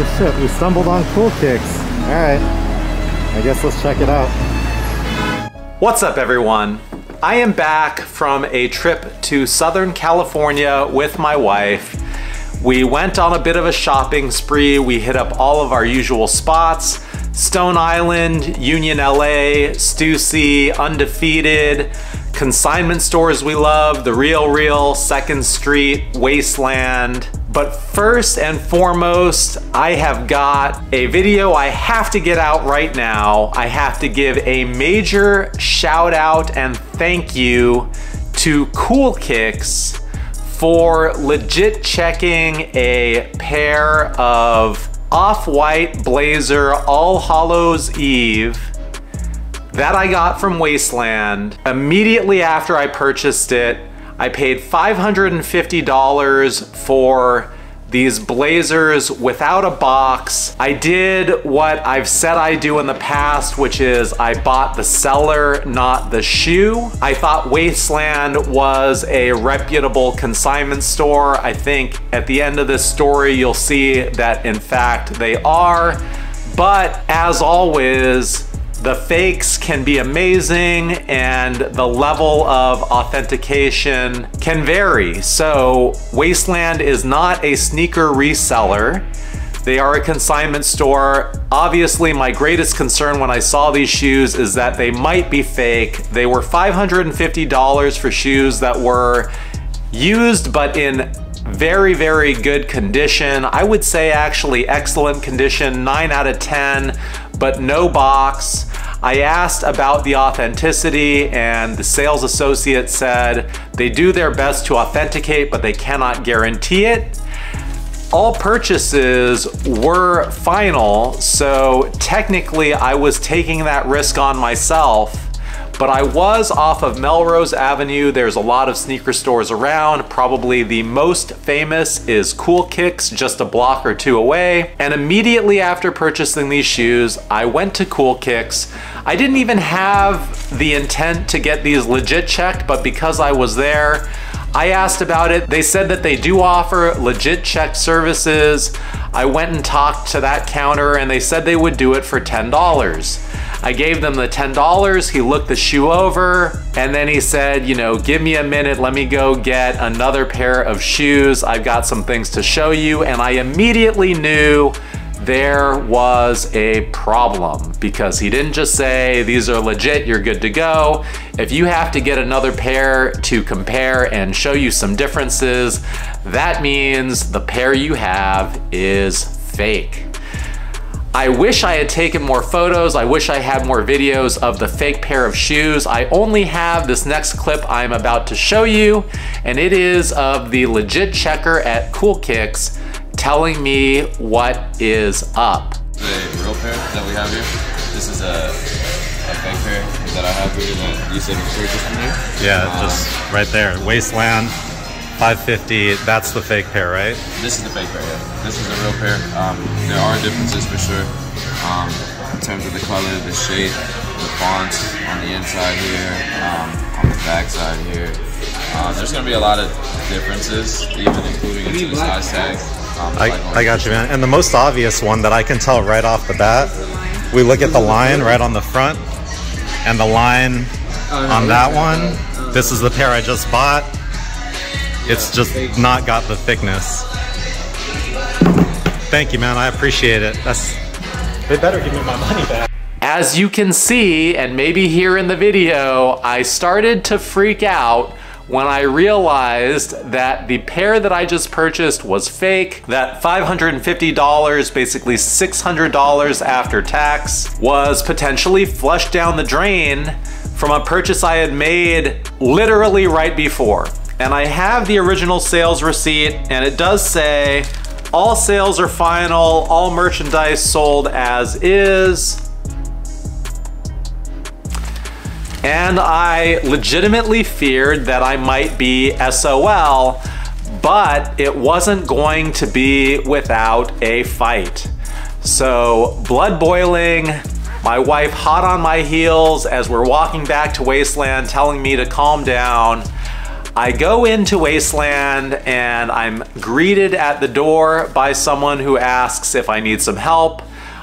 Oh shit, we stumbled on CoolKicks. Alright, I guess let's check it out. What's up everyone? I am back from a trip to Southern California with my wife. We went on a bit of a shopping spree. We hit up all of our usual spots. Stone Island, Union LA, Stussy, Undefeated, consignment stores we love, The Real, Second Street, Wasteland. But first and foremost, I have got a video I have to get out right now. I have to give a major shout out and thank you to CoolKicks for legit checking a pair of off-white blazer All Hallows Eve that I got from Wasteland. Immediately after I purchased it, I paid $550 for these blazers without a box. I did what I've said I do in the past, which is I bought the seller, not the shoe. I thought Wasteland was a reputable consignment store. I think at the end of this story, you'll see that in fact they are. But as always, the fakes can be amazing and the level of authentication can vary. So Wasteland is not a sneaker reseller. They are a consignment store. Obviously, my greatest concern when I saw these shoes is that they might be fake. They were $550 for shoes that were used but in very, very good condition. I would say actually excellent condition, 9 out of 10, but no box. I asked about the authenticity and the sales associate said they do their best to authenticate, but they cannot guarantee it. All purchases were final, so technically I was taking that risk on myself. But I was off of Melrose Avenue. There's a lot of sneaker stores around. Probably the most famous is CoolKicks, just a block or two away. And immediately after purchasing these shoes, I went to CoolKicks. I didn't even have the intent to get these legit checked, but because I was there, I asked about it. They said that they do offer legit check services. I went and talked to that counter and they said they would do it for $10. I gave them the $10, he looked the shoe over, and then he said, you know, give me a minute, let me go get another pair of shoes. I've got some things to show you. And I immediately knew there was a problem because he didn't just say, these are legit, you're good to go. If you have to get another pair to compare and show you some differences, that means the pair you have is fake. I wish I had taken more photos. I wish I had more videos of the fake pair of shoes. I only have this next clip I'm about to show you, and it is of the legit checker at CoolKicks telling me what is up. The real pair that we have here. This is a fake pair that I have here that you said you purchased from here. Yeah, just right there, Wasteland. 550, that's the fake pair, right? This is the fake pair, yeah. This is the real pair. There are differences for sure in terms of the color, the shape, the fonts on the inside here, on the back side here. There's going to be a lot of differences, even including into the size tag. I got you, man. And the most obvious one that I can tell right off the bat, we look at the line right on the front, and the line on that one, this is the pair I just bought. It's just not got the thickness. Thank you, man. I appreciate it. They better give me my money back. As you can see, and maybe hear in the video, I started to freak out when I realized that the pair that I just purchased was fake. That $550, basically $600 after tax, was potentially flushed down the drain from a purchase I had made literally right before. And I have the original sales receipt, and it does say all sales are final, all merchandise sold as is. And I legitimately feared that I might be SOL, but it wasn't going to be without a fight. So blood boiling, my wife hot on my heels as we're walking back to Wasteland telling me to calm down. I go into Wasteland and I'm greeted at the door by someone who asks if I need some help.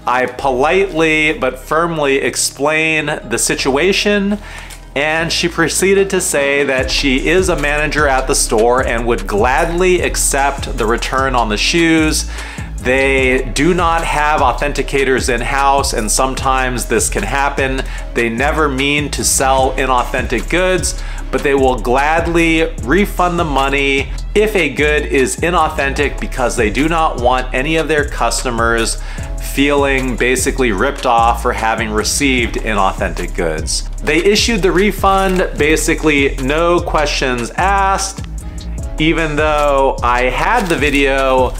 I politely but firmly explain the situation, and she proceeded to say that she is a manager at the store and would gladly accept the return on the shoes. They do not have authenticators in-house, and sometimes this can happen. They never mean to sell inauthentic goods, but they will gladly refund the money if a good is inauthentic because they do not want any of their customers feeling basically ripped off for having received inauthentic goods. They issued the refund, basically no questions asked, even though I had the video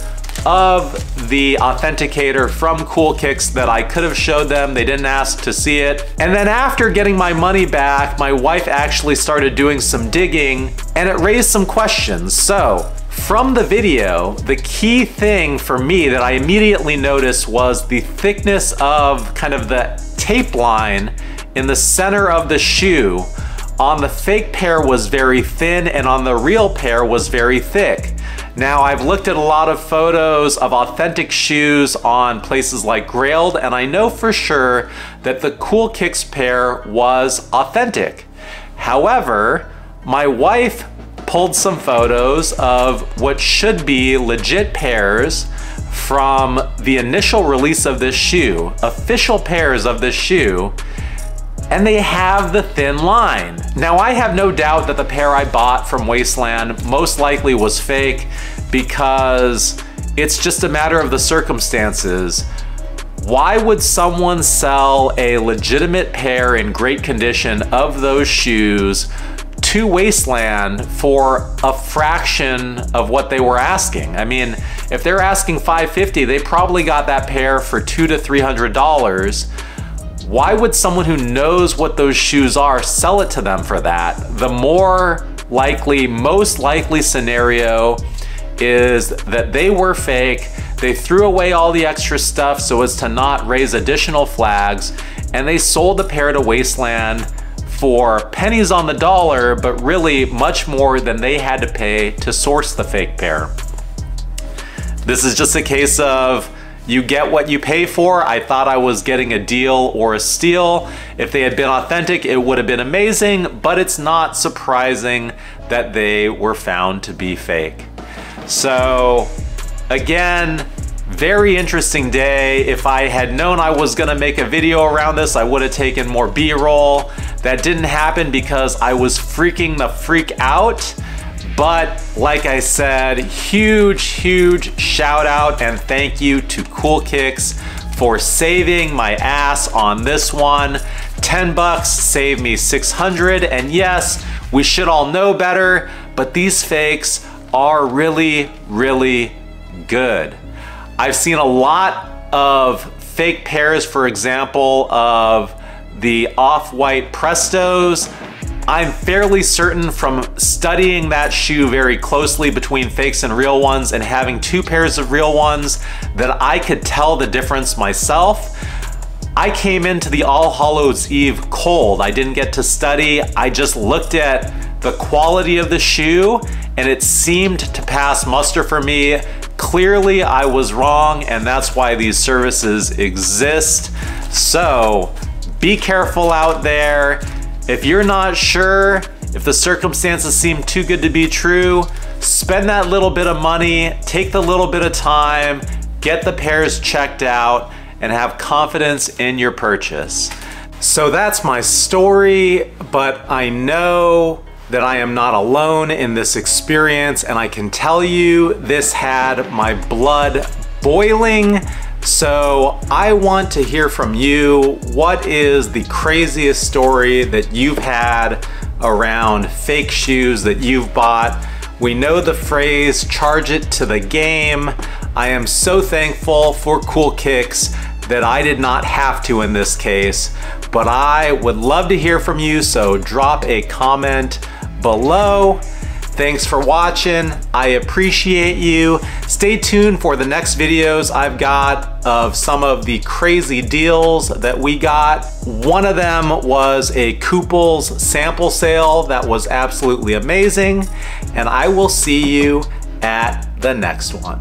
of the authenticator from CoolKicks that I could have showed them. They didn't ask to see it. And then after getting my money back, my wife actually started doing some digging and it raised some questions. So from the video, the key thing for me that I immediately noticed was the thickness of kind of the tape line in the center of the shoe. On the fake pair was very thin and on the real pair was very thick. Now, I've looked at a lot of photos of authentic shoes on places like Grailed, and I know for sure that the CoolKicks pair was authentic. However, my wife pulled some photos of what should be legit pairs from the initial release of this shoe, official pairs of this shoe, and they have the thin line. Now, I have no doubt that the pair I bought from Wasteland most likely was fake because it's just a matter of the circumstances. Why would someone sell a legitimate pair in great condition of those shoes to Wasteland for a fraction of what they were asking? I mean, if they're asking $550, they probably got that pair for $200 to $300. Why would someone who knows what those shoes are sell it to them for that? The more likely, most likely scenario is that they were fake. They threw away all the extra stuff so as to not raise additional flags, and they sold the pair to Wasteland for pennies on the dollar, but really much more than they had to pay to source the fake pair. This is just a case of you get what you pay for. I thought I was getting a deal or a steal. If they had been authentic, it would have been amazing, but it's not surprising that they were found to be fake. So again, very interesting day. If I had known I was gonna make a video around this, I would have taken more B-roll. That didn't happen because I was freaking the freak out. But like I said, huge shout out and thank you to CoolKicks for saving my ass on this one. 10 bucks saved me 600, and yes, we should all know better, but these fakes are really good. I've seen a lot of fake pairs, for example, of the off-white Prestos. I'm fairly certain from studying that shoe very closely between fakes and real ones and having two pairs of real ones that I could tell the difference myself. I came into the All Hallows Eve cold. I didn't get to study. I just looked at the quality of the shoe and it seemed to pass muster for me. Clearly I was wrong, and that's why these services exist. So be careful out there. If you're not sure, if the circumstances seem too good to be true, spend that little bit of money, take the little bit of time, get the pairs checked out, and have confidence in your purchase. So that's my story, but I know that I am not alone in this experience, and I can tell you this had my blood boiling. So I want to hear from you. What is the craziest story that you've had around fake shoes that you've bought? We know the phrase, charge it to the game. I am so thankful for CoolKicks that I did not have to in this case, but I would love to hear from you, so drop a comment below. Thanks for watching. I appreciate you. Stay tuned for the next videos I've got of some of the crazy deals that we got. One of them was a Kooples sample sale that was absolutely amazing. And I will see you at the next one.